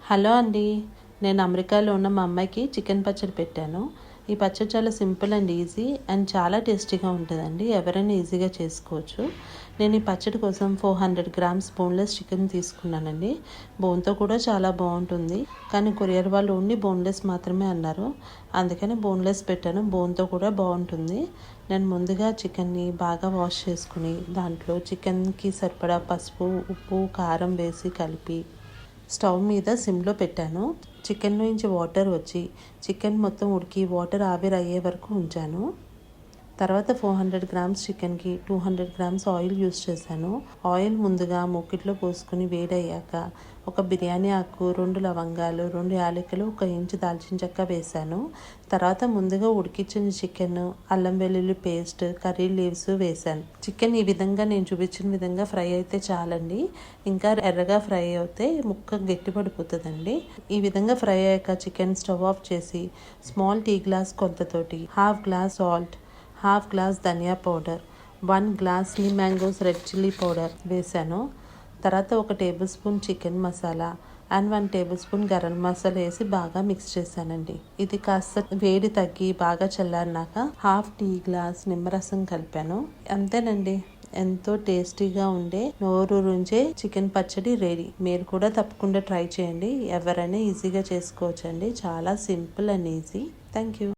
Hello అండి. నేను అమెరికాలో ఉన్న మా అమ్మాయికి చికెన్ పచ్చడి పెట్టాను. ఈ పచ్చడి చాలా సింపుల్ అండ్ ఈజీ అండ్ చాలా టేస్టీగా ఉంటుందండి. ఎవరైనా ఈజీగా చేసుకోవచ్చు. నేను ఈ పచ్చడి కోసం 400 గ్రామ్స్ బోన్లెస్ చికెన్ తీసుకున్నానండి. బోన్తో కూడా చాలా బాగుంటుంది, కానీ కొరియర్ వాళ్ళు ఓన్లీ బోన్లెస్ మాత్రమే అన్నారు. అందుకని బోన్లెస్ పెట్టాను. బోన్తో కూడా బాగుంటుంది. నేను ముందుగా చికెన్ని బాగా వాష్ చేసుకుని దాంట్లో చికెన్కి సరిపడా పసుపు, ఉప్పు, కారం వేసి కలిపి స్టవ్ మీద సిమ్లో పెట్టాను. చికెన్ నుంచి వాటర్ వచ్చి చికెన్ మొత్తం ఉడికి వాటర్ ఆవిరి అయ్యే వరకు ఉంచాను. తర్వాత 400 గ్రామ్స్ చికెన్కి 200 గ్రామ్స్ ఆయిల్ యూస్ చేశాను. ఆయిల్ ముందుగా మూకిట్లో పోసుకుని వేడయ్యాక ఒక బిర్యానీ ఆకు, 2 లవంగాలు, 2 యాలకులు, 1 ఇంచు దాల్చిన చెక్క వేశాను. తర్వాత ముందుగా ఉడికించిన చికెన్, అల్లం వెల్లుల్లి పేస్ట్, కర్రీ లీవ్స్ వేశాను. చికెన్ ఈ విధంగా నేను చూపించిన విధంగా ఫ్రై అయితే చాలండి. ఇంకా ఎర్రగా ఫ్రై అయితే ముక్క గట్టిపడిపోతుందండి. ఈ విధంగా ఫ్రై అయ్యాక చికెన్ స్టవ్ ఆఫ్ చేసి స్మాల్ టీ గ్లాస్ కొలతతోటి 1/2 గ్లాస్ సాల్ట్, 1/2 గ్లాస్ ధనియా powder, 1 glass mangoes red chilli powder వేసాను. తర్వాత 1 tablespoon chicken masala and 1 tablespoon garam masala వేసి బాగా మిక్స్ చేశానండి. ఇది కాస్త వేడి తగ్గి బాగా చల్లారినాక 1/2 టీ గ్లాస్ నిమ్మరసం కలిపాను. అంతేనండి, ఎంతో టేస్టీగా ఉండే నోరూరించే చికెన్ పచ్చడి రెడీ. మీరు కూడా తప్పకుండా ట్రై చేయండి. ఎవరైనా ఈజీగా చేసుకోవచ్చండి. చాలా simple and easy. Thank you.